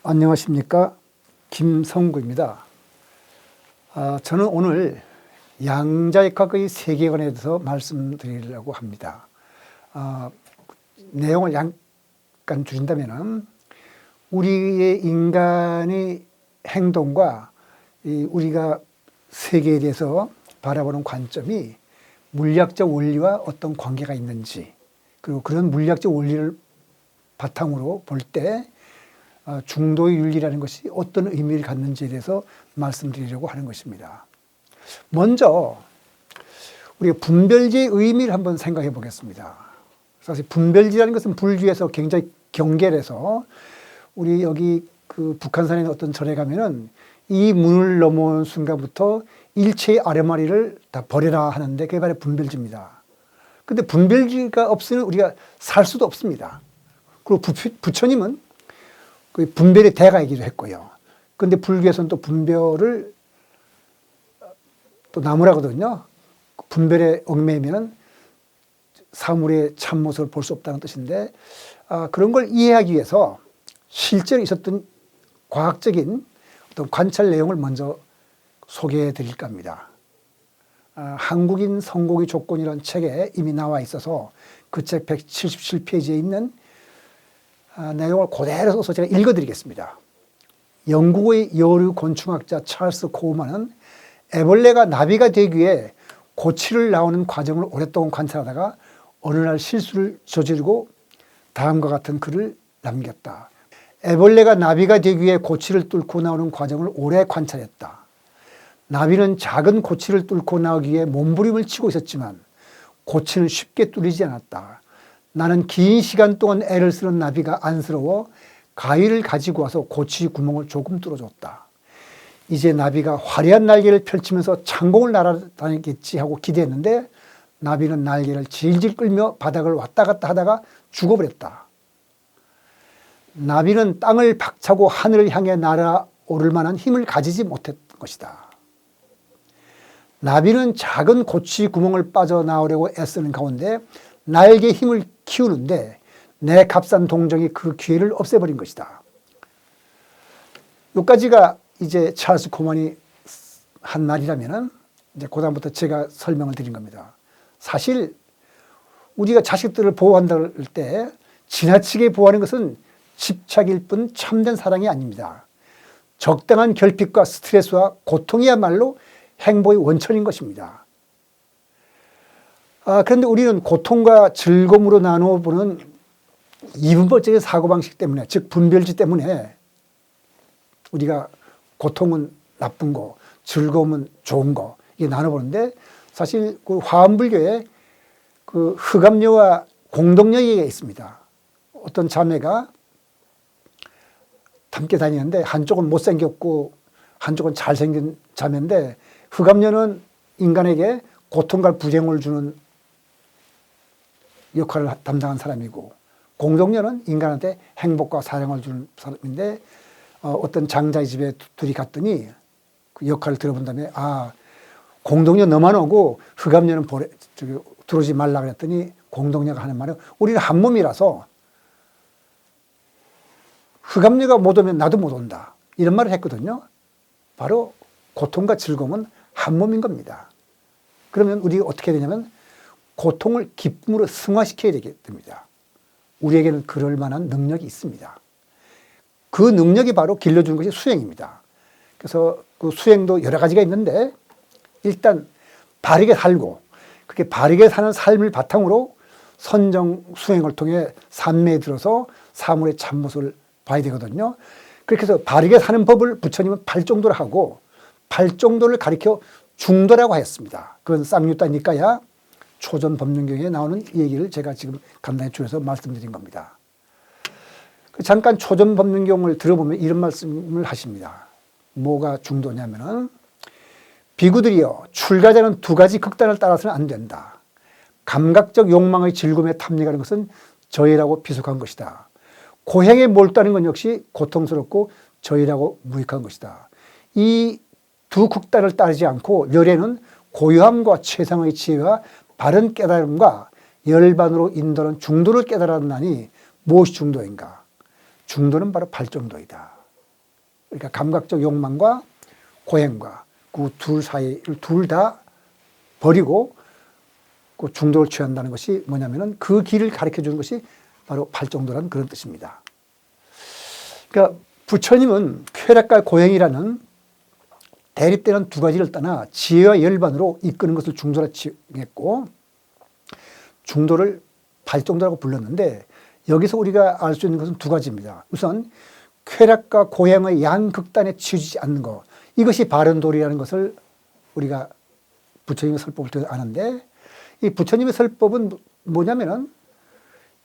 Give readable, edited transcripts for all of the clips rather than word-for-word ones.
안녕하십니까, 김성구입니다. 저는 오늘 양자역학의 세계관에 대해서 말씀드리려고 합니다. 내용을 약간 줄인다면 우리의 인간의 행동과 우리가 세계에 대해서 바라보는 관점이 물리학적 원리와 어떤 관계가 있는지, 그리고 그런 물리학적 원리를 바탕으로 볼 때 중도의 윤리라는 것이 어떤 의미를 갖는지에 대해서 말씀드리려고 하는 것입니다. 먼저 우리가 분별지의 의미를 한번 생각해 보겠습니다. 사실 분별지라는 것은 불교에서 굉장히 경계해서 우리 여기 그 북한산에 있는 어떤 절에 가면은 이 문을 넘어온 순간부터 일체의 아래마리를 다 버려라 하는데 그게 바로 분별지입니다. 근데 분별지가 없으면 우리가 살 수도 없습니다. 그리고 부처님은 그 분별의 대가이기도 했고요. 그런데 불교에서는 또 분별을 또 나무라거든요. 분별에 얽매이면 사물의 참모습을 볼 수 없다는 뜻인데, 그런 걸 이해하기 위해서 실제로 있었던 과학적인 어떤 관찰 내용을 먼저 소개해 드릴까 합니다. 한국인 선곡의 조건이라는 책에 이미 나와 있어서 그 책 177페이지에 있는 내용을 그대로 써서 제가 읽어드리겠습니다. 영국의 여류 곤충학자 찰스 코우만은 애벌레가 나비가 되기 위해 고치를 나오는 과정을 오랫동안 관찰하다가 어느 날 실수를 저지르고 다음과 같은 글을 남겼다. 애벌레가 나비가 되기 위해 고치를 뚫고 나오는 과정을 오래 관찰했다. 나비는 작은 고치를 뚫고 나오기 위해 몸부림을 치고 있었지만 고치는 쉽게 뚫리지 않았다. 나는 긴 시간 동안 애를 쓰는 나비가 안쓰러워 가위를 가지고 와서 고치 구멍을 조금 뚫어줬다. 이제 나비가 화려한 날개를 펼치면서 창공을 날아다니겠지 하고 기대했는데 나비는 날개를 질질 끌며 바닥을 왔다 갔다 하다가 죽어버렸다. 나비는 땅을 박차고 하늘을 향해 날아오를 만한 힘을 가지지 못했던 것이다. 나비는 작은 고치 구멍을 빠져나오려고 애쓰는 가운데 날개의 힘을 키우는데 내 값싼 동정이 그 기회를 없애버린 것이다. 여기까지가 이제 찰스 코만이 한 말이라면은 이제 그다음부터 제가 설명을 드린 겁니다. 사실 우리가 자식들을 보호한다 할 때 지나치게 보호하는 것은 집착일 뿐 참된 사랑이 아닙니다. 적당한 결핍과 스트레스와 고통이야말로 행복의 원천인 것입니다. 그런데 우리는 고통과 즐거움으로 나누어 보는 이분법적인 사고방식 때문에, 즉 분별지 때문에 우리가 고통은 나쁜 거, 즐거움은 좋은 거, 이게 나눠보는데 사실 그 화엄불교에 그 흑암녀와 공동녀가 있습니다. 어떤 자매가 함께 다니는데 한쪽은 못생겼고 한쪽은 잘생긴 자매인데 흑암녀는 인간에게 고통과 부정을 주는 역할을 담당한 사람이고 공동녀는 인간한테 행복과 사랑을 주는 사람인데 어떤 장자의 집에 둘이 갔더니 그 역할을 들어본 다음에 공동녀 너만 오고 흑암녀는 들어오지 말라 그랬더니 공동녀가 하는 말은 우리는 한 몸이라서 흑암녀가 못 오면 나도 못 온다 이런 말을 했거든요. 바로 고통과 즐거움은 한 몸인 겁니다. 그러면 우리가 어떻게 되냐면 고통을 기쁨으로 승화시켜야 되게 됩니다. 우리에게는 그럴 만한 능력이 있습니다. 그 능력이 바로 길러주는 것이 수행입니다. 그래서 그 수행도 여러 가지가 있는데 일단 바르게 살고 그렇게 바르게 사는 삶을 바탕으로 선정 수행을 통해 산매에 들어서 사물의 참모습을 봐야 되거든요. 그렇게 해서 바르게 사는 법을 부처님은 8정도를 하고 8정도를 가리켜 중도라고 하였습니다. 그건 쌍유따 니까야 초전 법륜경에 나오는 얘기를 제가 지금 간단히 줄여서 말씀드린 겁니다. 잠깐 초전 법륜경을 들어보면 이런 말씀을 하십니다. 뭐가 중도냐면은 비구들이여 출가자는 두 가지 극단을 따라서는 안 된다. 감각적 욕망의 즐거움에 탐닉하는 것은 저해라고 비속한 것이다. 고행에 몰두하는 건 역시 고통스럽고 저해라고 무익한 것이다. 이 두 극단을 따르지 않고 열애는 고요함과 최상의 지혜와 바른 깨달음과 열반으로 인도하는 중도를 깨달았나니 무엇이 중도인가? 중도는 바로 발정도이다. 그러니까 감각적 욕망과 고행과 그 둘 사이를 둘 다 버리고 그 중도를 취한다는 것이 뭐냐면은 그 길을 가르쳐 주는 것이 바로 발정도라는 그런 뜻입니다. 그러니까 부처님은 쾌락과 고행이라는 대립되는 두 가지를 떠나 지혜와 열반으로 이끄는 것을 중도라 칭했고 중도를 발정도라고 불렀는데 여기서 우리가 알 수 있는 것은 두 가지입니다. 우선 쾌락과 고행의 양극단에 치우치지 않는 것. 이것이 바른 도리라는 것을 우리가 부처님의 설법을 통해서 아는데 이 부처님의 설법은 뭐냐면은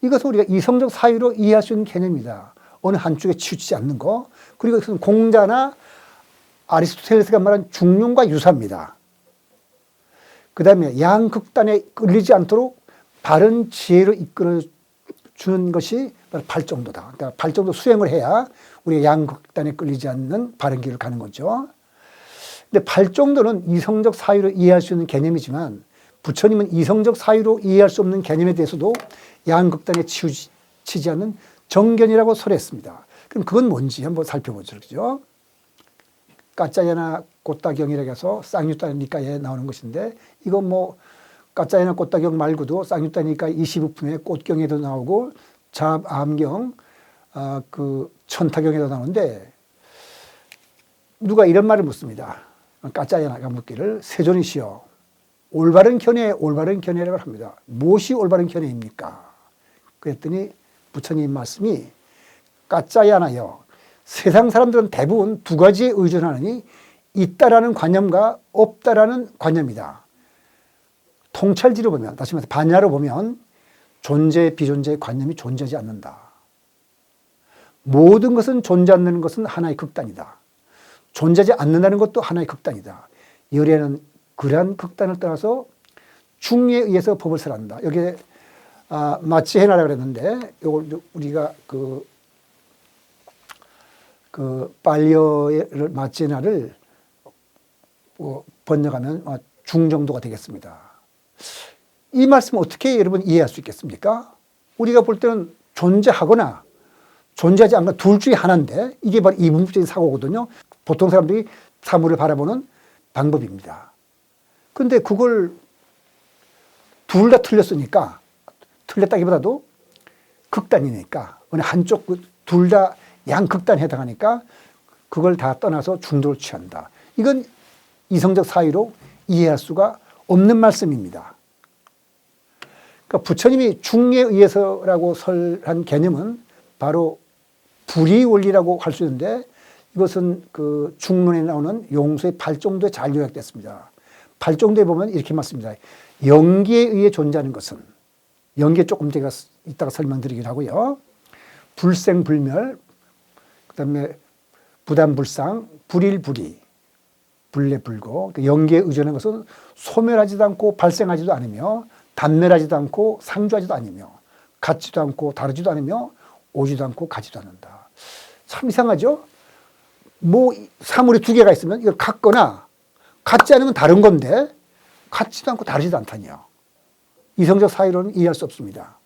이것은 우리가 이성적 사유로 이해할 수 있는 개념이다. 어느 한쪽에 치우치지 않는 거. 그리고 이것은 공자나 아리스토텔레스가 말한 중庸과 유사입니다. 그 다음에 양극단에 끌리지 않도록 바른 지혜로 이끌어 주는 것이 바로 발정도다. 그러니까 발정도 수행을 해야 우리가 양극단에 끌리지 않는 바른 길을 가는 거죠. 근데 발정도는 이성적 사유로 이해할 수 있는 개념이지만 부처님은 이성적 사유로 이해할 수 없는 개념에 대해서도 양극단에 치지 않는 정견이라고 설했습니다. 그럼 그건 뭔지 한번 살펴보죠. 그죠? 까짜야나 꽃다경이라고 해서 쌍유따니까에 나오는 것인데 이건 뭐 까짜야나 꽃다경 말고도 쌍유따니까 22품의 꽃경에도 나오고 잡암경 그 천타경에도 나오는데 누가 이런 말을 묻습니다. 까짜야나가 묻기를 세존이시여 올바른 견해 올바른 견해라고 합니다. 무엇이 올바른 견해입니까? 그랬더니 부처님 말씀이 까짜야나여 세상 사람들은 대부분 두 가지에 의존하느니 있다라는 관념과 없다라는 관념이다. 통찰지로 보면 다시 말해서 반야로 보면 존재 비존재의 관념이 존재하지 않는다. 모든 것은 존재하는 것은 하나의 극단이다. 존재하지 않는다는 것도 하나의 극단이다. 열애는 그러한 극단을 떠나서 중에 의해서 법을 설한다. 여기에 마치헤나라고 그랬는데 이걸 우리가 그 빨리어의 마치헤나를 번역하면 중정도가 되겠습니다. 이 말씀 어떻게 여러분 이해할 수 있겠습니까? 우리가 볼 때는 존재하거나 존재하지 않거나 둘 중에 하나인데 이게 바로 이분법적인 사고거든요. 보통 사람들이 사물을 바라보는 방법입니다. 근데 그걸 둘 다 틀렸으니까 틀렸다기보다도 극단이니까 어느 한쪽 둘 다 양극단에 해당하니까 그걸 다 떠나서 중도를 취한다. 이건 이성적 사유로 이해할 수가 없는 말씀입니다. 그러니까 부처님이 중에 의해서라고 설한 개념은 바로 불의 원리라고 할 수 있는데 이것은 그 중론에 나오는 용수의 발정도에 잘 요약됐습니다. 발정도에 보면 이렇게 말씀입니다. 영기에 의해 존재하는 것은 영기에 조금 제가 이따가 설명드리긴 하고요. 불생불멸, 그 다음에 부담불상, 불일불이, 불례불고 영기에 의존하는 것은 소멸하지도 않고 발생하지도 않으며 단멸하지도 않고 상주하지도 않으며 같지도 않고 다르지도 않으며 오지도 않고 가지도 않는다. 참 이상하죠? 뭐 사물이 두 개가 있으면 이걸 같거나 같지 않으면 다른 건데 같지도 않고 다르지도 않다니요. 이성적 사유로는 이해할 수 없습니다.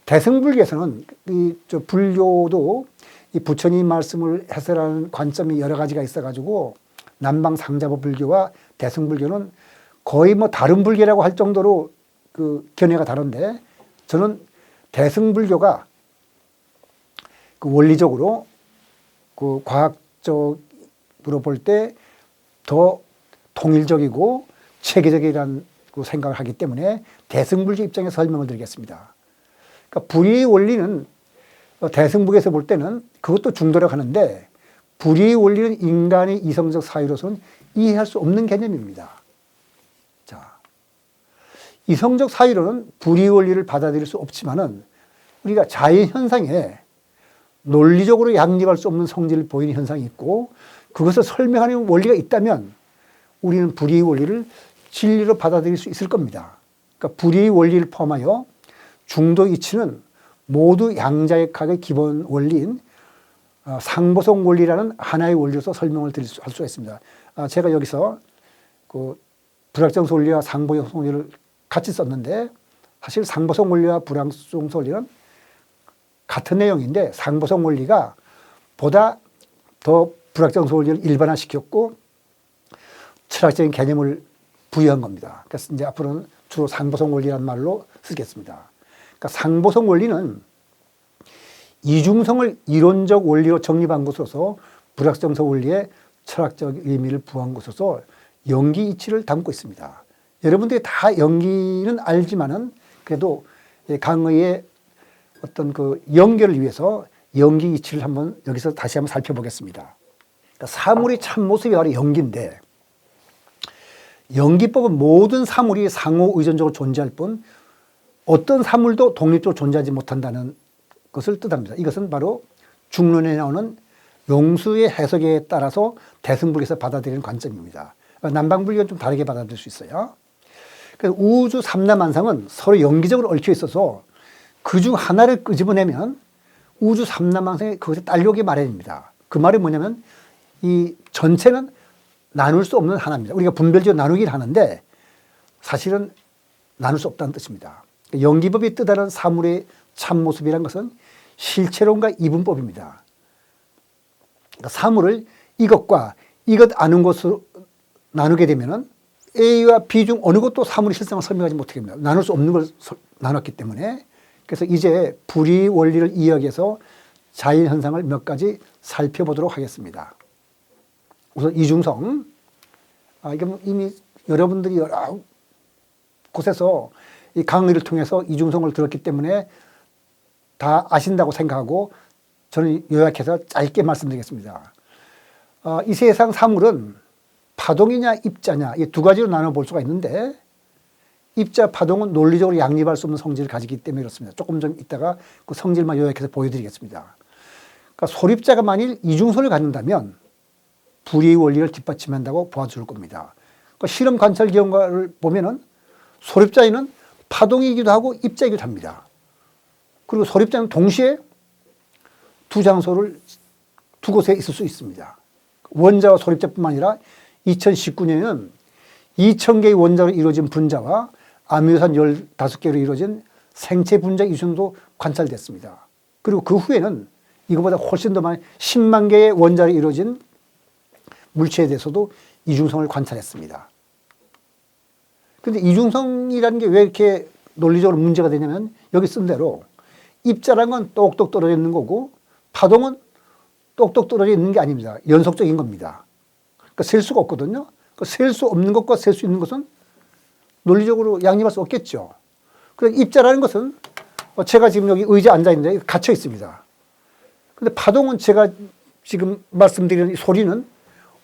대승불교에서는 불교도 이 부처님 말씀을 해설하는 관점이 여러 가지가 있어가지고 남방 상자부 불교와 대승불교는 거의 뭐 다른 불교라고 할 정도로 그 견해가 다른데 저는 대승불교가 그 원리적으로 그 과학적으로 볼 때 더 통일적이고 체계적이라는 그 생각을 하기 때문에 대승불교 입장에서 설명을 드리겠습니다. 그러니까 불의 원리는 대승불교에서 볼 때는 그것도 중도라고 하는데 불의 원리는 인간의 이성적 사유로서는 이해할 수 없는 개념입니다. 자, 이성적 사유로는 불의 원리를 받아들일 수 없지만은 우리가 자연 현상에 논리적으로 양립할 수 없는 성질을 보이는 현상이 있고 그것을 설명하는 원리가 있다면 우리는 불의 원리를 진리로 받아들일 수 있을 겁니다. 그러니까 불의 원리를 포함하여 중도 이치는 모두 양자역학의 기본 원리인 상보성 원리라는 하나의 원리로서 설명을 할 수가 있습니다. 제가 여기서 그 불확정 원리와 상보성 원리를 같이 썼는데 사실 상보성 원리와 불확정 원리는 같은 내용인데 상보성 원리가 보다 더 불확정성 원리를 일반화시켰고 철학적인 개념을 부여한 겁니다. 그래서 이제 앞으로는 주로 상보성 원리라는 말로 쓰겠습니다. 그러니까 상보성 원리는 이중성을 이론적 원리로 정립한 것으로서 불확정성 원리에 철학적 의미를 부여한 것으로서 연기 이치를 담고 있습니다. 여러분들이 다 연기는 알지만은 그래도 강의의 어떤 그 연결을 위해서 연기 이치를 한번 여기서 다시 한번 살펴보겠습니다. 그러니까 사물의 참모습이 바로 연기인데 연기법은 모든 사물이 상호 의존적으로 존재할 뿐 어떤 사물도 독립적으로 존재하지 못한다는 것을 뜻합니다. 이것은 바로 중론에 나오는 용수의 해석에 따라서 대승불교에서 받아들이는 관점입니다. 남방불교는 좀 다르게 받아들일 수 있어요. 그래서 우주 삼라만상은 서로 연기적으로 얽혀 있어서 그중 하나를 끄집어내면 우주 삼라만상에 그것이 딸려오기 마련입니다. 그 말이 뭐냐면 이 전체는 나눌 수 없는 하나입니다. 우리가 분별적으로 나누기를 하는데 사실은 나눌 수 없다는 뜻입니다. 연기법이 뜻하는 사물의 참모습이라는 것은 실체론과 이분법입니다. 그러니까 사물을 이것과 이것 아는 것으로 나누게 되면은 A와 B 중 어느 것도 사물의 실상을 설명하지 못하게 됩니다. 나눌 수 없는 걸 나눴기 때문에. 그래서 이제 불의 원리를 이야기해서 자연현상을 몇 가지 살펴보도록 하겠습니다. 우선 이중성. 이게 이미 여러분들이 여러 곳에서 이 강의를 통해서 이중성을 들었기 때문에 다 아신다고 생각하고 저는 요약해서 짧게 말씀드리겠습니다. 이 세상 사물은 파동이냐 입자냐 이 두 가지로 나눠볼 수가 있는데 입자 파동은 논리적으로 양립할 수 없는 성질을 가지기 때문에 그렇습니다. 조금 좀 이따가 그 성질만 요약해서 보여드리겠습니다. 그러니까 소립자가 만일 이중성을 갖는다면 불의 원리를 뒷받침한다고 보아줄 겁니다. 그러니까 실험 관찰 결과를 보면은 소립자에는 파동이기도 하고 입자이기도 합니다. 그리고 소립자는 동시에 두 장소를 두 곳에 있을 수 있습니다. 원자와 소립자뿐만 아니라 2019년에는 2000개의 원자로 이루어진 분자와 아미노산 15개로 이루어진 생체 분자 이중도 관찰됐습니다. 그리고 그 후에는 이거보다 훨씬 더 많은 10만 개의 원자로 이루어진 물체에 대해서도 이중성을 관찰했습니다. 그런데 이중성이라는 게 왜 이렇게 논리적으로 문제가 되냐면 여기 쓴 대로 입자라는 건 똑똑 떨어져 있는 거고 파동은 똑똑 떨어져 있는 게 아닙니다. 연속적인 겁니다. 그러니까 셀 수가 없거든요. 그러니까 셀 수 없는 것과 셀 수 있는 것은 논리적으로 양립할 수 없겠죠. 그래서 입자라는 것은 제가 지금 여기 의자에 앉아 있는데 갇혀 있습니다. 근데 파동은 제가 지금 말씀드리는 이 소리는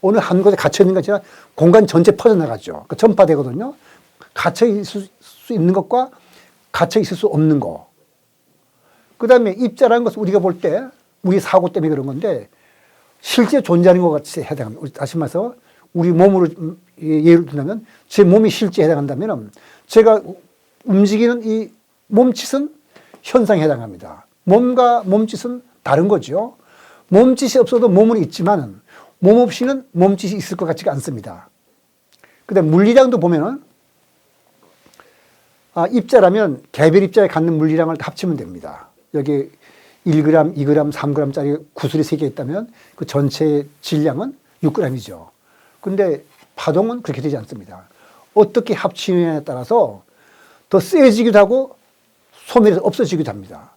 어느 한 곳에 갇혀 있는 것이 아니라 공간 전체 퍼져나가죠. 그러니까 전파되거든요. 갇혀 있을 수 있는 것과 갇혀 있을 수 없는 거. 그 다음에 입자라는 것은 우리가 볼 때 우리 사고 때문에 그런 건데 실제 존재하는 것 같이 해당합니다. 다시 말해서 우리 몸으로 예를 들면 제 몸이 실제에 해당한다면 제가 움직이는 이 몸짓은 현상에 해당합니다. 몸과 몸짓은 다른 거죠. 몸짓이 없어도 몸은 있지만 몸 없이는 몸짓이 있을 것 같지가 않습니다. 그다음 물리량도 보면은 입자라면 개별 입자에 갖는 물리량을 합치면 됩니다. 여기 1g, 2g, 3g짜리 구슬이 3개 있다면 그 전체 질량은 6g이죠. 근데 파동은 그렇게 되지 않습니다. 어떻게 합치느냐에 따라서 더 세지기도 하고 소멸해서 없어지기도 합니다.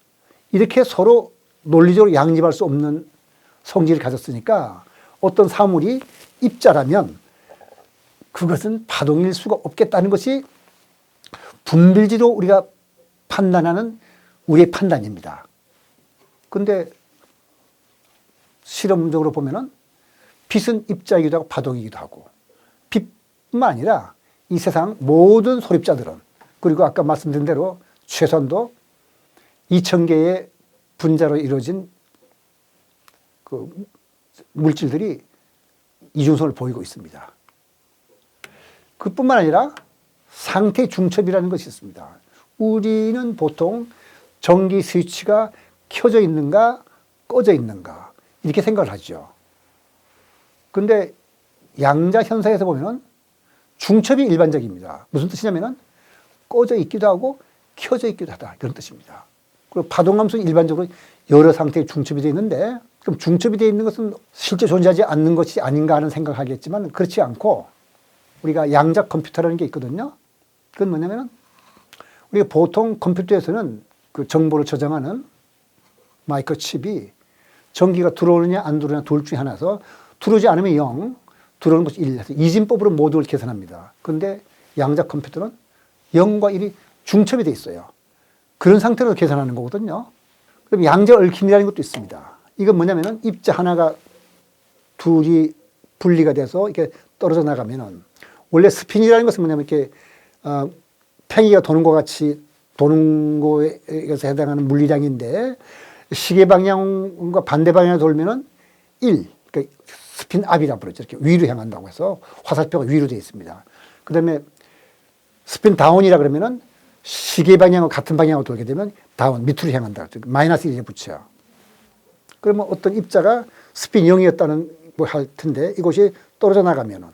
이렇게 서로 논리적으로 양립할 수 없는 성질을 가졌으니까 어떤 사물이 입자라면 그것은 파동일 수가 없겠다는 것이 분별지로 우리가 판단하는 우리의 판단입니다. 근데 실험적으로 보면은 빛은 입자이기도 하고 파동이기도 하고 빛뿐만 아니라 이 세상 모든 소립자들은 그리고 아까 말씀드린 대로 최소한도 2000개의 분자로 이루어진 그 물질들이 이중성을 보이고 있습니다. 그뿐만 아니라 상태 중첩이라는 것이 있습니다. 우리는 보통 전기 스위치가 켜져 있는가 꺼져 있는가 이렇게 생각을 하죠. 그런데 양자 현상에서 보면 중첩이 일반적입니다. 무슨 뜻이냐면 꺼져 있기도 하고 켜져 있기도 하다 이런 뜻입니다. 그리고 파동함수는 일반적으로 여러 상태의 중첩이 되어 있는데 그럼 중첩이 되어 있는 것은 실제 존재하지 않는 것이 아닌가 하는 생각을 하겠지만 그렇지 않고 우리가 양자 컴퓨터라는 게 있거든요. 그건 뭐냐면 우리가 보통 컴퓨터에서는 그 정보를 저장하는 마이크로칩이 전기가 들어오느냐 안 들어오느냐 둘 중에 하나서 들어오지 않으면 0, 들어오는 것이 1 해서 이진법으로 모두를 계산합니다. 그런데 양자 컴퓨터는 0과 1이 중첩이 돼 있어요. 그런 상태로 계산하는 거거든요. 그럼 양자 얽힘이라는 것도 있습니다. 이건 뭐냐면은 입자 하나가 둘이 분리가 돼서 이렇게 떨어져 나가면은 원래 스핀이라는 것은 뭐냐면 이렇게 팽이가 도는 것 같이 도는 거에서 해당하는 물리량인데 시계 방향과 반대 방향으로 돌면은 1, 그러니까 스핀 앞이라 부르죠. 이렇게 위로 향한다고 해서 화살표가 위로 되어 있습니다. 그 다음에 스핀 다운이라 그러면은 시계 방향과 같은 방향으로 돌게 되면 다운, 밑으로 향한다. 마이너스 1에 붙여. 그러면 어떤 입자가 스핀 0이었다는 뭐 할 텐데 이곳이 떨어져 나가면은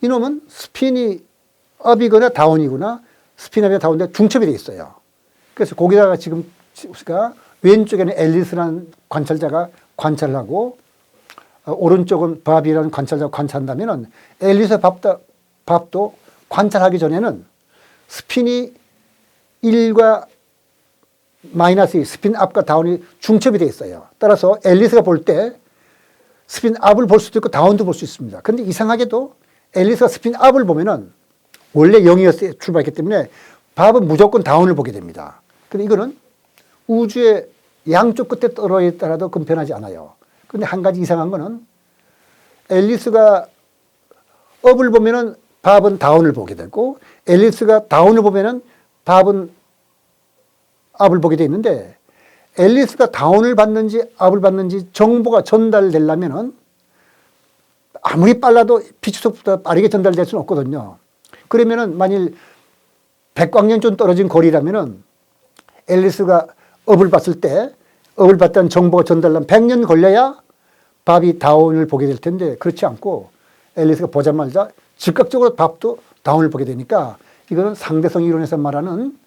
이놈은 스핀이 업이거나 다운이거나 스핀 업이나 다운인데 중첩이 되어 있어요. 그래서 거기다가 지금 우리가 왼쪽에는 앨리스라는 관찰자가 관찰을 하고 오른쪽은 밥이라는 관찰자가 관찰한다면은 앨리스 밥도 관찰하기 전에는 스핀이 1과 마이너스 2, 스핀 앞과 다운이 중첩이 되어 있어요. 따라서 앨리스가 볼 때 스핀 앞을 볼 수도 있고 다운도 볼 수 있습니다. 그런데 이상하게도 앨리스가 스핀 앞을 보면은 원래 0이었어요. 출발했기 때문에 밥은 무조건 다운을 보게 됩니다. 근데 이거는 우주의 양쪽 끝에 떨어져 있더라도 그건 변하지 않아요. 근데 한 가지 이상한 거는 앨리스가 업을 보면은 밥은 다운을 보게 되고 앨리스가 다운을 보면은 밥은 업을 보게 돼 있는데 앨리스가 다운을 받는지 업을 받는지 정보가 전달되려면은 아무리 빨라도 빛 속도보다 빠르게 전달될 수는 없거든요. 그러면은 만일 백광년쯤 떨어진 거리라면은 앨리스가 업을 봤을 때 업을 봤다는 정보가 전달하면 100년 걸려야 밥이 다운을 보게 될 텐데 그렇지 않고 앨리스가 보자마자 즉각적으로 밥도 다운을 보게 되니까 이거는 상대성 이론에서 말하는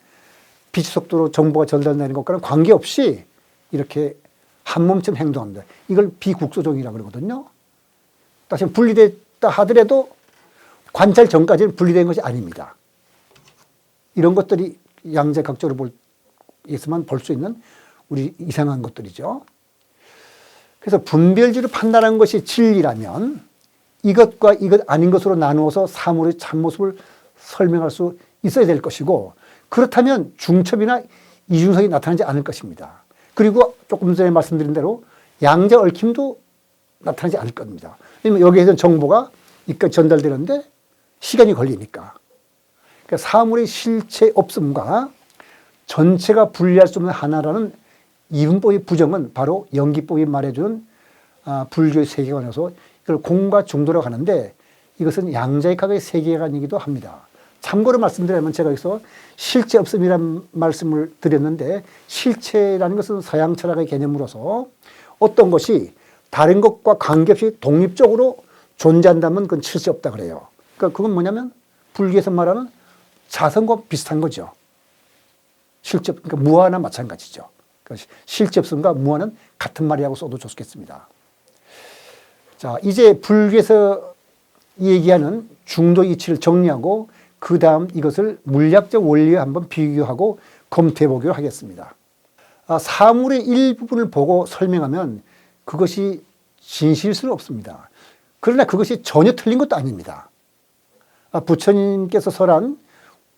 빛 속도로 정보가 전달되는 것과는 관계없이 이렇게 한 몸처럼 행동합니다. 이걸 비국소종이라고 그러거든요. 다시 분리됐다 하더라도 관찰 전까지는 분리된 것이 아닙니다. 이런 것들이 양자각적으로 있으면 볼 수 있는 우리 이상한 것들이죠. 그래서 분별지로 판단하는 것이 진리라면 이것과 이것 아닌 것으로 나누어서 사물의 참모습을 설명할 수 있어야 될 것이고 그렇다면 중첩이나 이중성이 나타나지 않을 것입니다. 그리고 조금 전에 말씀드린 대로 양자 얽힘도 나타나지 않을 겁니다. 왜냐하면 여기에서 정보가 이까지 전달되는데 시간이 걸리니까. 그러니까 사물의 실체 없음과 전체가 분리할 수 없는 하나라는 이분법의 부정은 바로 연기법이 말해주는 불교의 세계관에서 이걸 공과 중도라고 하는데 이것은 양자역학의 세계관이기도 합니다. 참고로 말씀드리면 제가 여기서 실체 없음이라는 말씀을 드렸는데 실체라는 것은 서양 철학의 개념으로서 어떤 것이 다른 것과 관계없이 독립적으로 존재한다면 그건 실체 없다 그래요. 그러니까 그건 뭐냐면 불교에서 말하는 자성과 비슷한 거죠. 실체, 그러니까 무아나 마찬가지죠. 그러니까 실체 없음과 무아는 같은 말이라고 써도 좋겠습니다. 자, 이제 불교에서 얘기하는 중도 이치를 정리하고 그 다음 이것을 물리학적 원리에 한번 비교하고 검토해 보기로 하겠습니다. 사물의 일부분을 보고 설명하면 그것이 진실일 수는 없습니다. 그러나 그것이 전혀 틀린 것도 아닙니다. 부처님께서 설한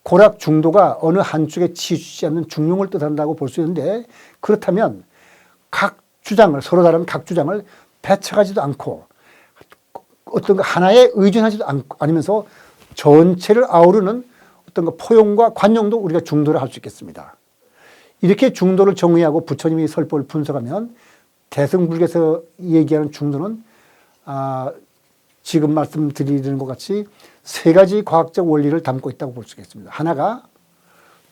고락 중도가 어느 한쪽에 치우치지 않는 중용을 뜻한다고 볼 수 있는데 그렇다면 각 주장을 서로 다른 각 주장을 배척하지도 않고 어떤 하나에 의존하지도 않으면서 전체를 아우르는 어떤 포용과 관용도 우리가 중도를 할 수 있겠습니다. 이렇게 중도를 정의하고 부처님이 설법을 분석하면 대승불교에서 얘기하는 중도는 지금 말씀드리는 것 같이 세 가지 과학적 원리를 담고 있다고 볼 수 있겠습니다. 하나가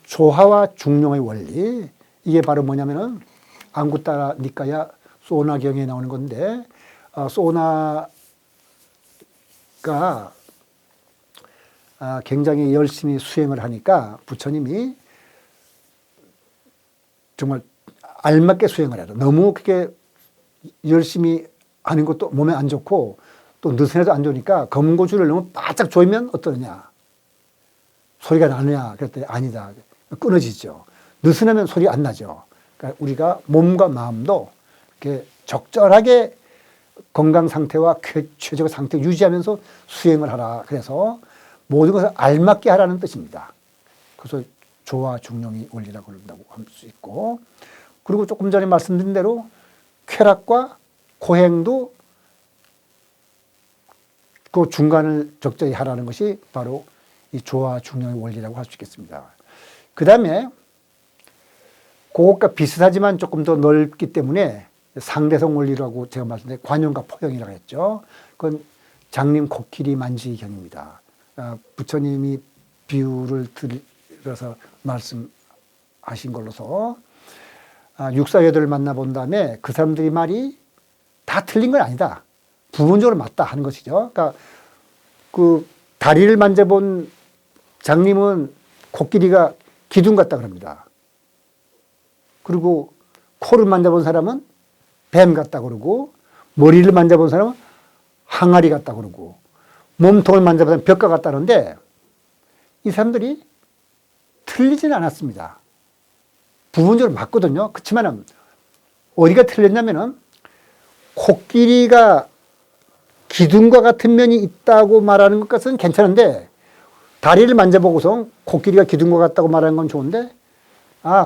조화와 중용의 원리. 이게 바로 뭐냐면은 앙구따라 니까야 소나경에 나오는 건데 소나가 굉장히 열심히 수행을 하니까 부처님이 정말 알맞게 수행을 해라. 너무 그렇게 열심히 하는 것도 몸에 안 좋고 또 느슨해도 안 좋으니까 검은고추를 너무 바짝 조이면 어떠느냐. 소리가 나느냐. 그랬더니 아니다. 끊어지죠. 느슨하면 소리 안 나죠. 그러니까 우리가 몸과 마음도 이렇게 적절하게 건강 상태와 최적의 상태 유지하면서 수행을 하라. 그래서 모든 것을 알맞게 하라는 뜻입니다. 그래서 조화 중용이 원리라고 그런다고 할 수 있고, 그리고 조금 전에 말씀드린 대로 쾌락과 고행도 그 중간을 적절히 하라는 것이 바로 이 조화 중용의 원리라고 할 수 있겠습니다. 그 다음에 그것과 비슷하지만 조금 더 넓기 때문에 상대성 원리라고 제가 말씀드린 관용과 포용이라고 했죠. 그건 장님 코끼리 만지기경입니다. 부처님이 비유를 들어서 말씀하신 걸로서 육사여들을 만나본 다음에 그 사람들이 말이 다 틀린 건 아니다. 부분적으로 맞다 하는 것이죠. 그러니까 그 다리를 만져본 장님은 코끼리가 기둥 같다 그럽니다. 그리고 코를 만져본 사람은 뱀 같다 그러고, 머리를 만져본 사람은 항아리 같다 그러고, 몸통을 만져본 사람은 벽과 같다는데 이 사람들이 틀리지는 않았습니다. 부분적으로 맞거든요. 그렇지만 어디가 틀렸냐면은 코끼리가 기둥과 같은 면이 있다고 말하는 것은 괜찮은데 다리를 만져보고서 코끼리가 기둥과 같다고 말하는 건 좋은데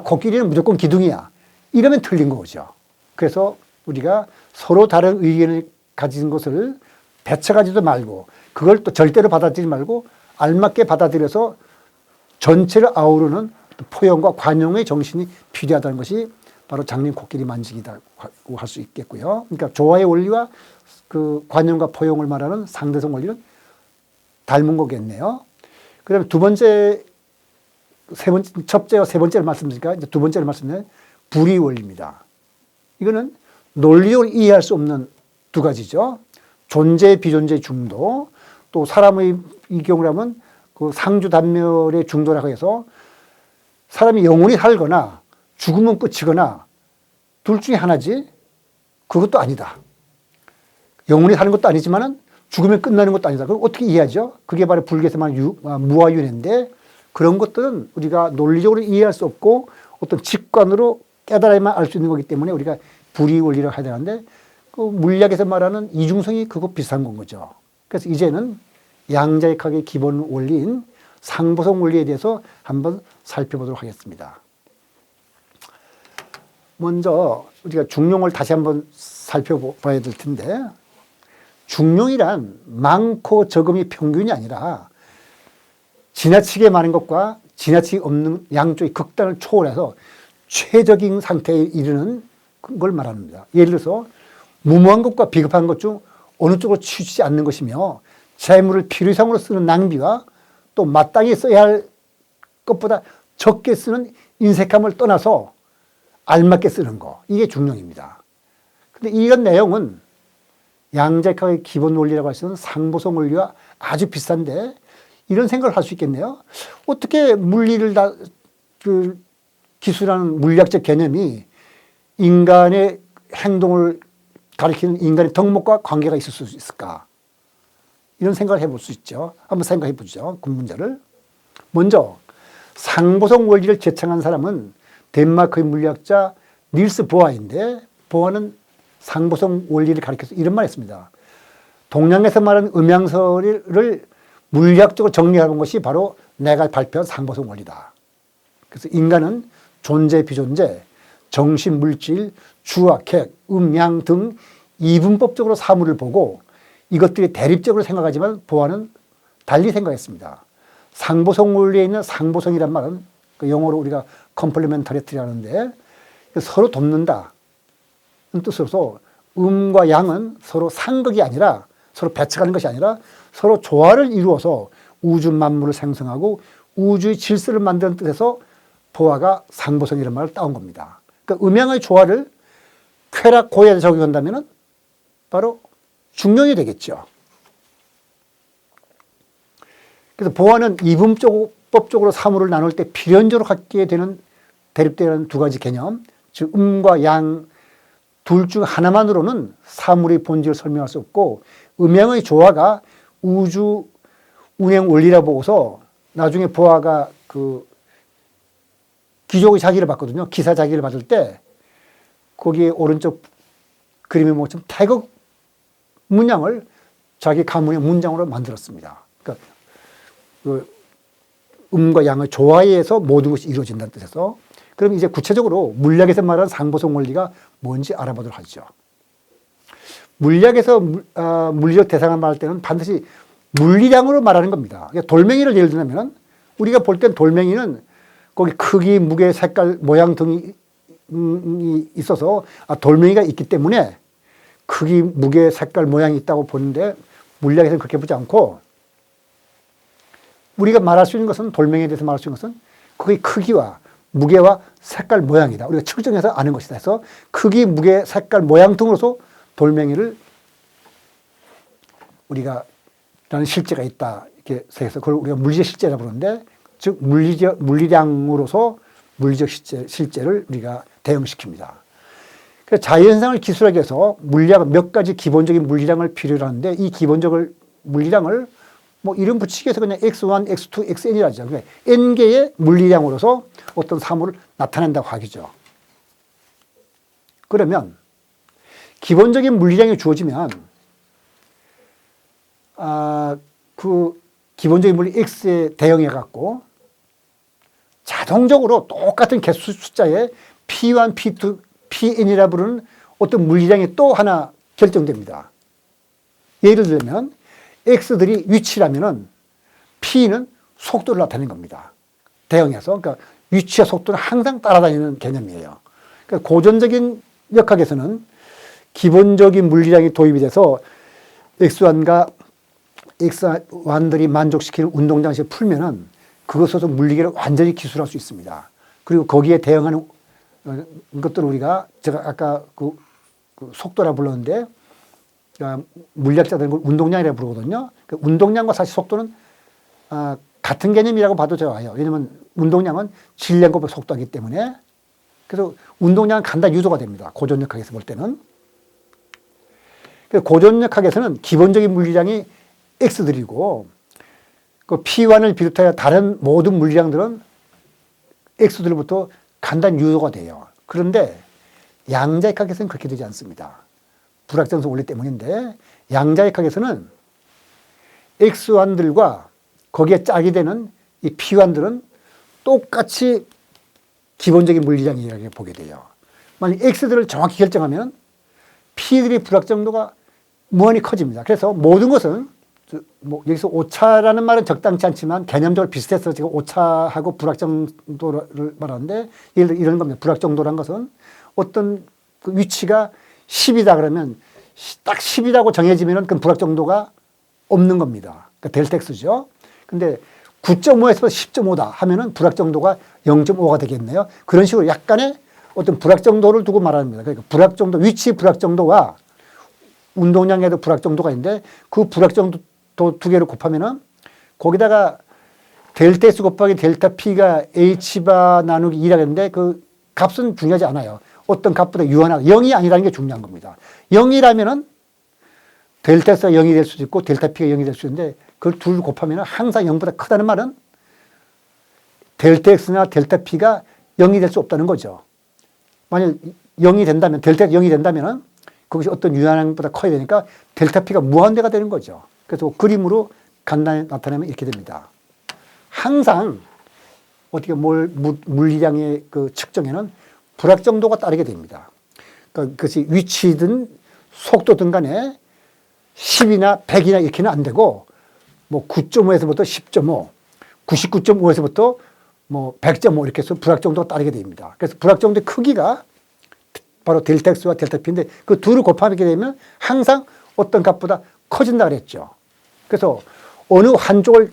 코끼리는 무조건 기둥이야. 이러면 틀린 거죠. 그래서 우리가 서로 다른 의견을 가진 것을 배척하지도 말고 그걸 또 절대로 받아들이지 말고 알맞게 받아들여서 전체를 아우르는 포용과 관용의 정신이 필요하다는 것이 바로 장님 코끼리 만지기라고 할 수 있겠고요. 그러니까 조화의 원리와 그 관용과 포용을 말하는 상대성 원리는 닮은 거겠네요. 그 다음에 첫째와 세 번째를 말씀드리니까 이제 두 번째를 말씀드리면 불의 원리입니다. 이거는 논리적으로 이해할 수 없는 두 가지죠. 존재, 비존재 중도, 또 사람의 이 경우라면 그 상주단멸의 중도라고 해서 사람이 영원히 살거나 죽으면 끝이거나 둘 중에 하나지 그것도 아니다. 영원히 사는 것도 아니지만은 죽으면 끝나는 것도 아니다. 그럼 어떻게 이해하죠? 그게 바로 불교에서 말하는 무아윤회인데 그런 것들은 우리가 논리적으로 이해할 수 없고 어떤 직관으로 깨달아야만 알 수 있는 거기 때문에 우리가 불의 원리라고 해야 되는데 그 물리학에서 말하는 이중성이 그거 비슷한 건 거죠. 그래서 이제는 양자역학의 기본 원리인 상보성 원리에 대해서 한번 살펴보도록 하겠습니다. 먼저 우리가 중용을 다시 한번 살펴봐야 될 텐데 중용이란 많고 적음이 평균이 아니라 지나치게 많은 것과 지나치게 없는 양쪽의 극단을 초월해서 최적인 상태에 이르는 걸 말합니다. 예를 들어서 무모한 것과 비겁한 것 중 어느 쪽으로 치우치지 않는 것이며 재물을 필요 이상으로 쓰는 낭비와 또 마땅히 써야 할 것보다 적게 쓰는 인색함을 떠나서 알맞게 쓰는 거. 이게 중용입니다. 근데 이런 내용은 양자역학의 기본 원리라고 할 수 있는 상보성 원리와 아주 비슷한데 이런 생각을 할 수 있겠네요. 어떻게 물리를 기술하는 물리학적 개념이 인간의 행동을 가리키는 인간의 덕목과 관계가 있을 수 있을까? 이런 생각을 해볼 수 있죠. 한번 생각해 보죠. 그 문제를. 먼저 상보성 원리를 제창한 사람은 덴마크의 물리학자 닐스 보아인데 보아는 상보성 원리를 가리켜서 이런 말을 했습니다. 동양에서 말하는 음양설을 물리학적으로 정리하는 것이 바로 내가 발표한 상보성 원리다. 그래서 인간은 존재, 비존재, 정신, 물질, 주와 객, 음양 등 이분법적으로 사물을 보고 이것들이 대립적으로 생각하지만 보아는 달리 생각했습니다. 상보성 원리에 있는 상보성이란 말은 그 영어로 우리가 컴플리멘터리티라고 하는데 서로 돕는다. 뜻으로서 음과 양은 서로 상극이 아니라 서로 배척하는 것이 아니라 서로 조화를 이루어서 우주 만물을 생성하고 우주의 질서를 만드는 뜻에서 보아가 상보성이라는 말을 따온 겁니다. 그러니까 음양의 조화를 쾌락, 고해에 적용한다면 바로 중용이 되겠죠. 그래서 보아는 이분법적으로 사물을 나눌 때 필연적으로 갖게 되는 대립되는 두 가지 개념, 즉 음과 양 둘 중 하나만으로는 사물의 본질을 설명할 수 없고 음양의 조화가 우주 운행 원리라 보고서 나중에 보아가 그 기족의 자기를 받거든요. 기사 자기를 받을 때 거기에 오른쪽 그림의 모처럼 태극 문양을 자기 가문의 문장으로 만들었습니다. 그러니까 그 음과 양의 조화에 의해서 모든 것이 이루어진다는 뜻에서. 그럼 이제 구체적으로 물리학에서 말하는 상보성 원리가 뭔지 알아보도록 하죠. 물리학에서 물리적 대상을 말할 때는 반드시 물리량으로 말하는 겁니다. 돌멩이를 예를 들면 우리가 볼 땐 돌멩이는 거기 크기, 무게, 색깔, 모양 등이 있어서 돌멩이가 있기 때문에 크기, 무게, 색깔, 모양이 있다고 보는데 물리학에서는 그렇게 보지 않고 우리가 말할 수 있는 것은 돌멩이에 대해서 말할 수 있는 것은 그의 크기와 무게와 색깔, 모양이다. 우리가 측정해서 아는 것이다. 해서 크기, 무게, 색깔, 모양 등으로서 돌멩이를 우리가 라는 실제가 있다. 이렇게 해서 그걸 우리가 물리적 실제라고 부르는데 즉 물리량으로서 물리적 실제를 우리가 대응시킵니다. 그래서 자연현상을 기술하기 위해서 물리학은 몇 가지 기본적인 물리량을 필요로 하는데 이 기본적인 물리량을 뭐 이름 붙이기 위해서 그냥 X1, X2, Xn이라 하죠. 그러니까 N개의 물리량으로서 어떤 사물을 나타낸다고 하기죠. 그러면 기본적인 물리량이 주어지면 그 기본적인 물리 X에 대응해 갖고 자동적으로 똑같은 개수 숫자에 P1, P2, Pn이라 부르는 어떤 물리량이 또 하나 결정됩니다. 예를 들면 X들이 위치라면은 P는 속도를 나타내는 겁니다. 대응해서. 그러니까 위치와 속도는 항상 따라다니는 개념이에요. 그러니까 고전적인 역학에서는 기본적인 물리량이 도입이 돼서 X1과 X1들이 만족시키는 운동장식을 풀면은 그것으로 물리계를 완전히 기술할 수 있습니다. 그리고 거기에 대응하는 것들을 우리가 제가 아까 그 속도라 불렀는데 물리학자들은 운동량이라고 부르거든요. 그러니까 운동량과 사실 속도는 같은 개념이라고 봐도 좋아요. 왜냐하면 운동량은 질량과 속도이기 때문에. 그래서 운동량은 간단히 유도가 됩니다. 고전역학에서 볼 때는. 고전역학에서는 기본적인 물리량이 X들이고 그 P1을 비롯하여 다른 모든 물리량들은 X들로부터 간단히 유도가 돼요. 그런데 양자역학에서는 그렇게 되지 않습니다. 불확정성 원리 때문인데 양자역학에서는 X1들과 거기에 짝이 되는 이 P1들은 똑같이 기본적인 물리량이라고 보게 돼요. 만약 X들을 정확히 결정하면 P들의 불확정도가 무한히 커집니다. 그래서 모든 것은 뭐 여기서 오차라는 말은 적당치 않지만 개념적으로 비슷해서 지금 오차하고 불확정도를 말하는데 예를 들어 이런 겁니다. 불확정도란 것은 어떤 그 위치가 10이다 그러면 딱 10이라고 정해지면은 그 불확정도가 없는 겁니다. 그러니까 델타 X죠. 근데 9.5에서 10.5다 하면은 불확정도가 0.5가 되겠네요. 그런 식으로 약간의 어떤 불확정도를 두고 말합니다. 그러니까 불확정도, 위치 불확정도와 운동량에도 불확정도가 있는데 그 불확정도 두 개를 곱하면은 거기다가 델타 S 곱하기 델타 P가 H바 나누기 2라 했는데 그 값은 중요하지 않아요. 어떤 값보다 유한하고 0이 아니라는 게 중요한 겁니다. 0이라면은 델타 S가 0이 될 수도 있고 델타 P가 0이 될 수 있는데 그걸 둘 곱하면 항상 0보다 크다는 말은 델타 X나 델타 P가 0이 될 수 없다는 거죠. 만약 0이 된다면, 델타가 0이 된다면 그것이 어떤 유한량보다 커야 되니까 델타 P가 무한대가 되는 거죠. 그래서 그림으로 간단히 나타내면 이렇게 됩니다. 항상 어떻게 물리량의 그 측정에는 불확정도가 따르게 됩니다. 그러니까 그것이 위치든 속도든 간에 10이나 100이나 이렇게는 안 되고 뭐 9.5에서부터 10.5, 99.5에서부터 뭐 100.5 이렇게 해서 불확정도가 따르게 됩니다. 그래서 불확정도의 크기가 바로 델타 X와 델타 P인데 그 둘을 곱하게 되면 항상 어떤 값보다 커진다 그랬죠. 그래서 어느 한쪽을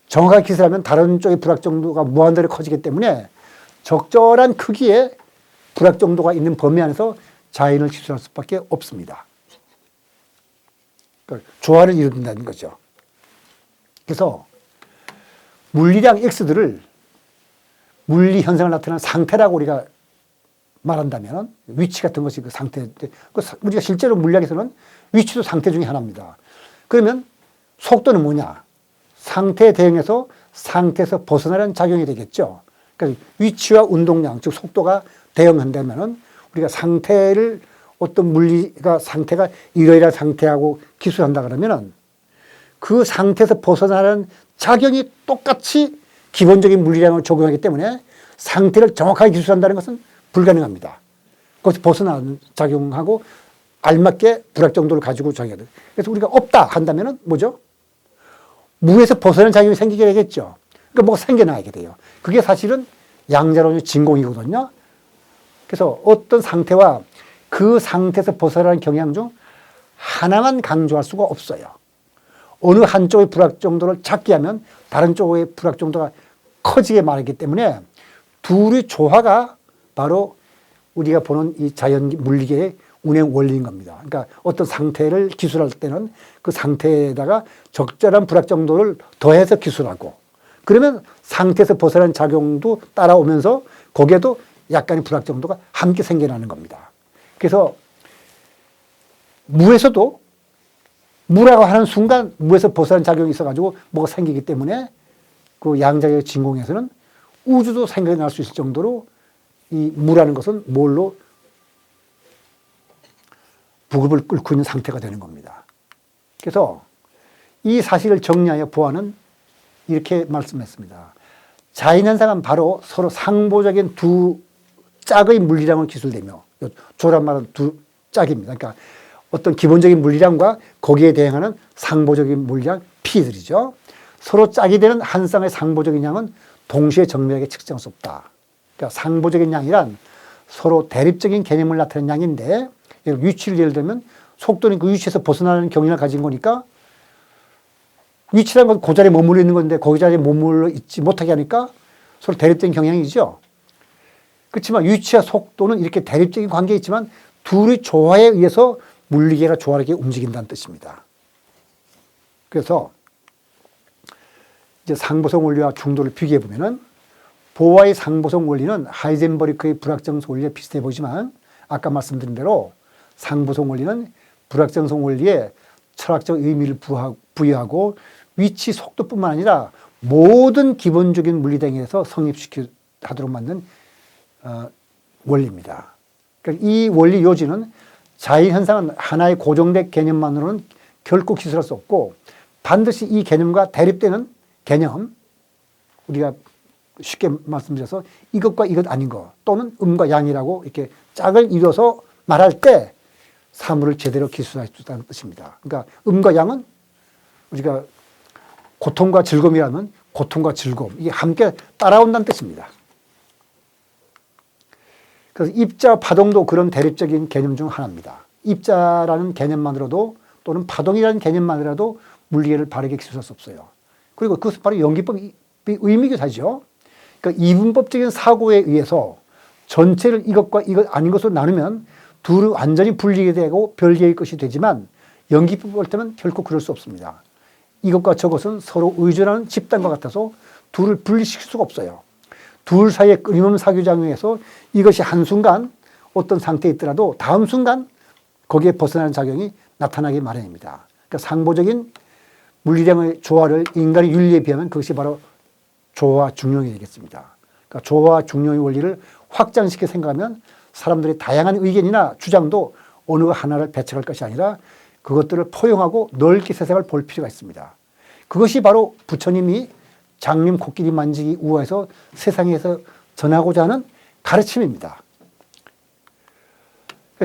정확하게 기술하면 다른 쪽의 불확정도가 무한대로 커지기 때문에 적절한 크기의 불확정도가 있는 범위 안에서 자연을 기술할 수밖에 없습니다. 그러니까 조화를 이룬다는 거죠. 그래서 물리량 X들을 물리 현상을 나타내는 상태라고 우리가 말한다면 위치 같은 것이 그 상태, 우리가 실제로 물리학에서는 위치도 상태 중에 하나입니다. 그러면 속도는 뭐냐? 상태에 대응해서 상태에서 벗어나는 작용이 되겠죠. 그러니까 위치와 운동량, 즉 속도가 대응한다면은 우리가 상태를 어떤 물리가 상태가 이러이러한 상태하고 기술한다 그러면은 그 상태에서 벗어나는 작용이 똑같이 기본적인 물리량을 적용하기 때문에 상태를 정확하게 기술한다는 것은 불가능합니다. 거기서 벗어나는 작용하고 알맞게 불확 정도를 가지고 작용해야 돼요. 그래서 우리가 없다 한다면은 뭐죠? 무에서 벗어나는 작용이 생기게 되겠죠. 그러니까 뭐가 생겨나게 돼요. 그게 사실은 양자론의 진공이거든요. 그래서 어떤 상태와 그 상태에서 벗어나는 경향 중 하나만 강조할 수가 없어요. 어느 한쪽의 불확 정도를 작게 하면 다른 쪽의 불확 정도가 커지게 말하기 때문에 둘의 조화가 바로 우리가 보는 이 자연 물리계의 운행 원리인 겁니다. 그러니까 어떤 상태를 기술할 때는 그 상태에다가 적절한 불확 정도를 더해서 기술하고 그러면 상태에서 벗어나는 작용도 따라오면서 거기에도 약간의 불확 정도가 함께 생겨나는 겁니다. 그래서 무에서도 무라고 하는 순간 무에서 벗어나는 작용이 있어가지고 뭐가 생기기 때문에 그 양자의 진공에서는 우주도 생겨날 수 있을 정도로 이 무라는 것은 뭘로 부급을 끓고 있는 상태가 되는 겁니다. 그래서 이 사실을 정리하여 보아는 이렇게 말씀했습니다. 자연현상은 바로 서로 상보적인 두 짝의 물리량을 기술되며 조란 말은 두 짝입니다. 그러니까 어떤 기본적인 물리량과 거기에 대응하는 상보적인 물리량 P들이죠. 서로 짝이 되는 한 쌍의 상보적인 양은 동시에 정밀하게 측정할 수 없다. 그러니까 상보적인 양이란 서로 대립적인 개념을 나타내는 양인데 위치를 예를 들면 속도는 그 위치에서 벗어나는 경향을 가진 거니까 위치라는 건 그 자리에 머물러 있는 건데 거기 자리에 머물러 있지 못하게 하니까 서로 대립적인 경향이죠. 그렇지만 위치와 속도는 이렇게 대립적인 관계에 있지만 둘의 조화에 의해서 물리계가 조화롭게 움직인다는 뜻입니다. 그래서 이제 상보성 원리와 중도를 비교해 보면은 보아의 상보성 원리는 하이젠버리크의 불확정성 원리에 비슷해 보이지만 아까 말씀드린 대로 상보성 원리는 불확정성 원리에 철학적 의미를 부여하고 위치, 속도뿐만 아니라 모든 기본적인 물리대응에서 성립하도록 만든 원리입니다. 그러니까 이 원리 요지는 자연현상은 하나의 고정된 개념만으로는 결코 기술할 수 없고 반드시 이 개념과 대립되는 개념, 우리가 쉽게 말씀드려서 이것과 이것 아닌 것 또는 음과 양이라고 이렇게 짝을 이뤄서 말할 때 사물을 제대로 기술할 수 있다는 뜻입니다. 그러니까 음과 양은 우리가 고통과 즐거움이라면 고통과 즐거움 이게 함께 따라온다는 뜻입니다. 그래서 입자, 파동도 그런 대립적인 개념 중 하나입니다. 입자라는 개념만으로도 또는 파동이라는 개념만이라도 물리계를 바르게 기술할 수 없어요. 그리고 그것은 바로 연기법의 의미이기도 하죠. 그러니까 이분법적인 사고에 의해서 전체를 이것과 이것 아닌 것으로 나누면 둘은 완전히 분리되고 별개의 것이 되지만 연기법을 볼 때는 결코 그럴 수 없습니다. 이것과 저것은 서로 의존하는 집단과 같아서 둘을 분리시킬 수가 없어요. 둘 사이의 끊임없는 사교작용에서 이것이 한순간 어떤 상태에 있더라도 다음 순간 거기에 벗어나는 작용이 나타나기 마련입니다. 그러니까 상보적인 물리량의 조화를 인간의 윤리에 비하면 그것이 바로 조화 중용이 되겠습니다. 그러니까 조화 중용의 원리를 확장시켜 생각하면 사람들의 다양한 의견이나 주장도 어느 하나를 배척할 것이 아니라 그것들을 포용하고 넓게 세상을 볼 필요가 있습니다. 그것이 바로 부처님이 장님 코끼리 만지기 우화에서 세상에서 전하고자 하는 가르침입니다.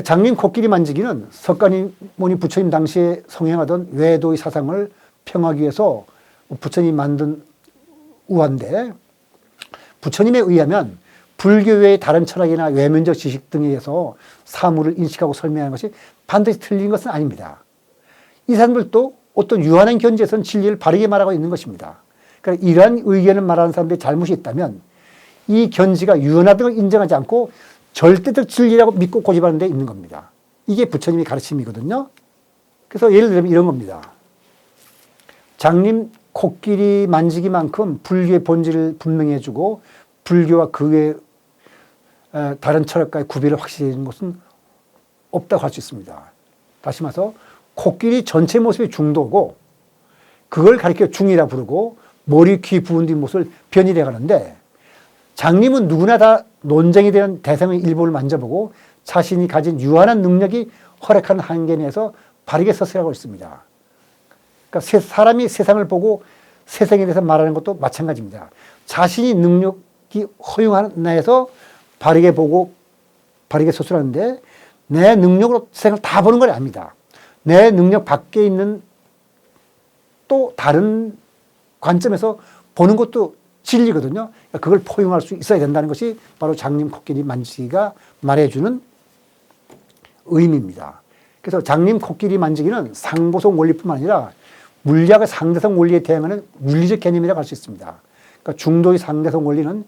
장님 코끼리 만지기는 석가모니 부처님 당시에 성행하던 외도의 사상을 평하기 위해서 부처님이 만든 우화인데 부처님에 의하면 불교 외의 다른 철학이나 외면적 지식 등에 의해서 사물을 인식하고 설명하는 것이 반드시 틀린 것은 아닙니다. 이 사람들도 어떤 유한한 견지에서는 진리를 바르게 말하고 있는 것입니다. 그러니까 이러한 의견을 말하는 사람들이 잘못이 있다면 이 견지가 유한하다는 걸 인정하지 않고 절대적 진리라고 믿고 고집하는 데 있는 겁니다. 이게 부처님의 가르침이거든요. 그래서 예를 들면 이런 겁니다. 장님 코끼리 만지기만큼 불교의 본질을 분명히 해주고 불교와 그 외 다른 철학과의 구별을 확실히 해주는 것은 없다고 할 수 있습니다. 다시 말해서 코끼리 전체 모습이 중도고 그걸 가리켜 중이라 부르고 머리, 귀, 부분 뒤 모습을 변이해 가는데 장님은 누구나 다 논쟁이 되는 대상의 일부를 만져보고 자신이 가진 유한한 능력이 허락하는 한계 내에서 바르게 서술하고 있습니다. 그러니까 사람이 세상을 보고 세상에 대해서 말하는 것도 마찬가지입니다. 자신이 능력이 허용하는 내에서 바르게 보고 바르게 서술하는데 내 능력으로 세상을 다 보는 건 아닙니다. 내 능력 밖에 있는 또 다른 관점에서 보는 것도 진리거든요. 그걸 포용할 수 있어야 된다는 것이 바로 장님 코끼리 만지기가 말해주는 의미입니다. 그래서 장님 코끼리 만지기는 상보성 원리뿐만 아니라 물리학의 상대성 원리에 대응하는 윤리적 개념이라고 할 수 있습니다. 그러니까 중도의 상대성 원리는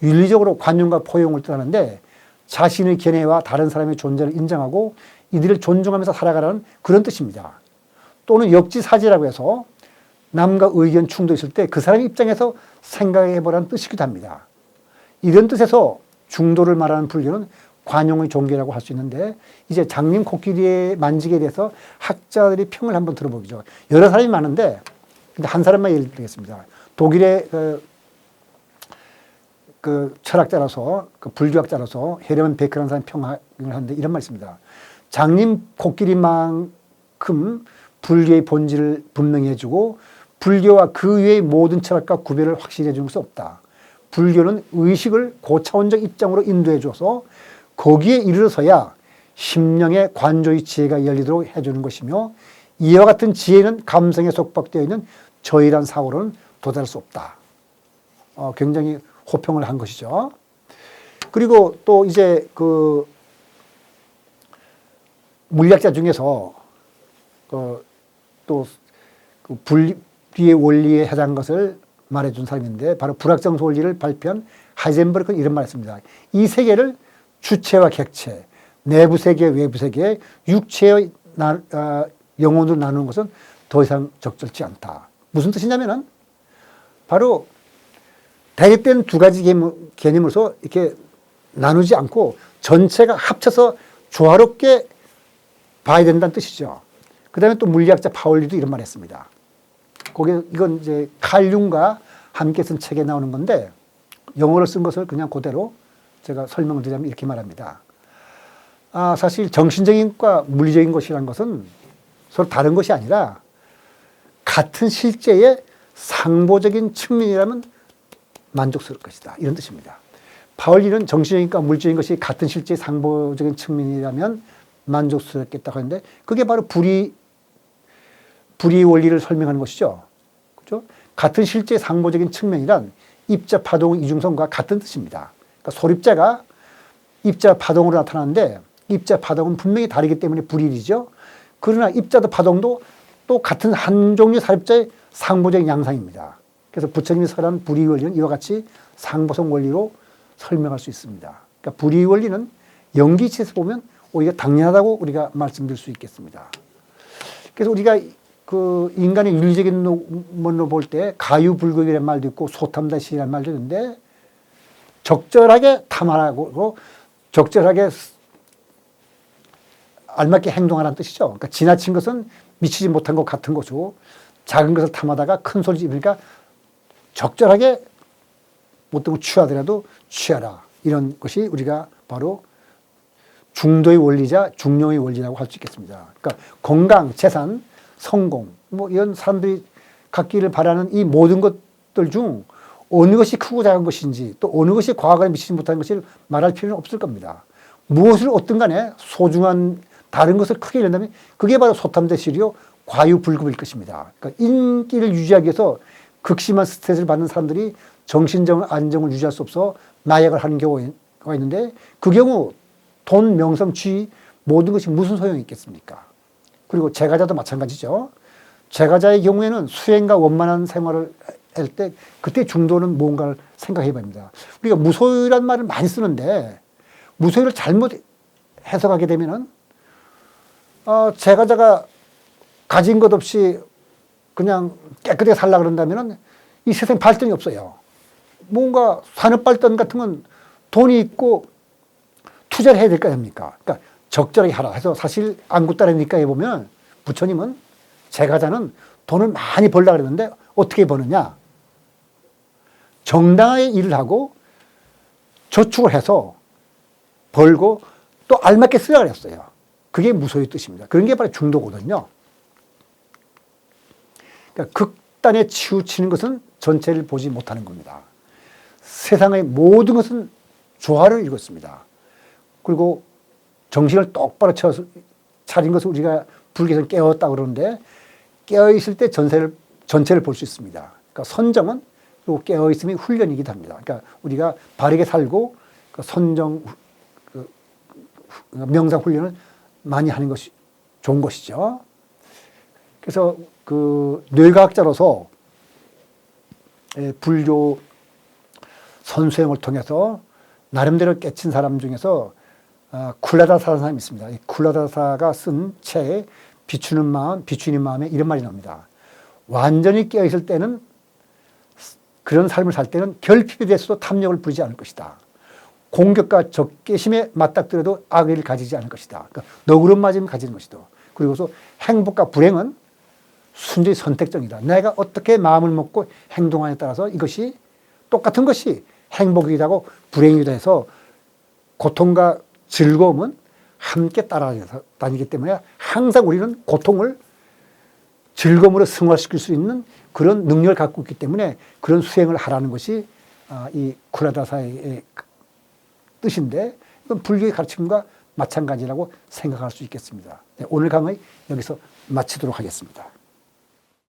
윤리적으로 관용과 포용을 뜻하는데 자신의 견해와 다른 사람의 존재를 인정하고 이들을 존중하면서 살아가라는 그런 뜻입니다. 또는 역지사지라고 해서 남과 의견 충돌이 있을 때 그 사람의 입장에서 생각해 보라는 뜻이기도 합니다. 이런 뜻에서 중도를 말하는 불교는 관용의 종교라고 할 수 있는데 이제 장님 코끼리의 만지기에 대해서 학자들의 평을 한번 들어보죠. 여러 사람이 많은데 근데 한 사람만 예를 들겠습니다. 독일의 그 철학자로서 그 불교학자로서 헤르만 베크라는 사람이 평을 하는데 이런 말이 있습니다. 장님 코끼리만큼 불교의 본질을 분명히 해주고 불교와 그 외의 모든 철학과 구별을 확실히 해주는 것은 없다. 불교는 의식을 고차원적 입장으로 인도해 줘서 거기에 이르러서야 심령의 관조의 지혜가 열리도록 해주는 것이며 이와 같은 지혜는 감성에 속박되어 있는 저일한 사고로는 도달할 수 없다. 굉장히 호평을 한 것이죠. 그리고 또 이제 그 물리학자 중에서 또 그 분리의 원리에 해당한 것을 말해준 사람인데 바로 불확정성 원리를 발표한 하이젠버그는 이런 말을 했습니다. 이 세계를 주체와 객체, 내부 세계, 외부 세계, 육체의 영혼으로 나누는 것은 더 이상 적절치 않다. 무슨 뜻이냐면은 바로 대립된 두 가지 개념으로서 이렇게 나누지 않고 전체가 합쳐서 조화롭게 봐야 된다는 뜻이죠. 그 다음에 또 물리학자 파울리도 이런 말을 했습니다. 이건 이제 칼 융과 함께 쓴 책에 나오는 건데 영어로 쓴 것을 그냥 그대로 제가 설명을 드리자면 이렇게 말합니다. 사실 정신적인 것과 물리적인 것이라는 것은 서로 다른 것이 아니라 같은 실제의 상보적인 측면이라면 만족스러울 것이다. 이런 뜻입니다. 파울리는 정신적인과 물질적인 것이 같은 실제의 상보적인 측면이라면 만족스럽겠다고 하는데 그게 바로 불의 원리를 설명하는 것이죠. 그렇죠? 같은 실제의 상보적인 측면이란 입자 파동의 이중성과 같은 뜻입니다. 그러니까 소립자가 입자 파동으로 나타나는데 입자 파동은 분명히 다르기 때문에 불일이죠. 그러나 입자도 파동도 또 같은 한 종류의 사립자의 상보적인 양상입니다. 그래서 부처님이 설한 불의 원리는 이와 같이 상보성 원리로 설명할 수 있습니다. 그러니까 불의 원리는 연기치에서 보면 오히려 당연하다고 우리가 말씀드릴 수 있겠습니다. 그래서 우리가 그 인간의 윤리적인 면으로 볼 때 가유불급이라는 말도 있고 소탐다시라는 말도 있는데 적절하게 탐하라고 적절하게 알맞게 행동하라는 뜻이죠. 그러니까 지나친 것은 미치지 못한 것 같은 것이고 작은 것을 탐하다가 큰 소리 지르니까 적절하게 어떤 걸 취하더라도 취하라. 이런 것이 우리가 바로 중도의 원리자 중용의 원리라고 할 수 있겠습니다. 그러니까 건강, 재산, 성공 뭐 이런 사람들이 갖기를 바라는 이 모든 것들 중 어느 것이 크고 작은 것인지 또 어느 것이 과거에 미치지 못한 것을 말할 필요는 없을 겁니다. 무엇을 얻든 간에 소중한 다른 것을 크게 이른다면 그게 바로 소탐대실이요 과유불급일 것입니다. 그러니까 인기를 유지하기 위해서 극심한 스트레스를 받는 사람들이 정신적 안정을 유지할 수 없어 마약을 하는 경우가 있는데 그 경우 돈, 명성, 지위 모든 것이 무슨 소용이 있겠습니까? 그리고 재가자도 마찬가지죠. 재가자의 경우에는 수행과 원만한 생활을 할 때 그때 중도는 뭔가를 생각해 봅니다. 우리가 무소유란 말을 많이 쓰는데 무소유를 잘못 해석하게 되면은 재가자가 가진 것 없이 그냥 깨끗하게 살라 그런다면은 이 세상 발전이 없어요. 뭔가 산업 발전 같은 건 돈이 있고 투자를 해야 될 거 아닙니까? 그러니까 적절하게 하라 해서 사실 안구따라니까에 보면 부처님은 제가자는 돈을 많이 벌려고 그랬는데 어떻게 버느냐? 정당하게 일을 하고 저축을 해서 벌고 또 알맞게 쓰라 그랬어요. 그게 무소의 뜻입니다. 그런 게 바로 중도거든요. 그러니까 극단에 치우치는 것은 전체를 보지 못하는 겁니다. 세상의 모든 것은 조화를 이뤘습니다. 그리고 정신을 똑바로 차린 것을 우리가 불교에서 깨웠다 그러는데 깨어있을 때 전체를 볼 수 있습니다. 그러니까 선정은 또 깨어있음이 훈련이기도 합니다. 그러니까 우리가 바르게 살고 그 선정, 명상 훈련을 많이 하는 것이 좋은 것이죠. 그래서 그 뇌과학자로서 불교 선수행을 통해서 나름대로 깨친 사람 중에서 쿨라다사라는 사람이 있습니다. 이 쿨라다사가 쓴 책에 비추는 마음, 비추는 마음에 이런 말이 나옵니다. 완전히 깨어있을 때는 그런 삶을 살 때는 결핍에 대해서도 탐욕을 부리지 않을 것이다. 공격과 적개심에 맞닥뜨려도 악의를 가지지 않을 것이다. 그러니까 너그러운 마음을 가지는 것이다. 그리고서 행복과 불행은 순전히 선택적이다. 내가 어떻게 마음을 먹고 행동하냐에 따라서 이것이 똑같은 것이 행복이기도 하고 불행이기도 해서 고통과 즐거움은 함께 따라다니기 때문에 항상 우리는 고통을 즐거움으로 승화시킬 수 있는 그런 능력을 갖고 있기 때문에 그런 수행을 하라는 것이 이 쿨라다사의 뜻인데 이건 불교의 가르침과 마찬가지라고 생각할 수 있겠습니다. 네, 오늘 강의 여기서 마치도록 하겠습니다.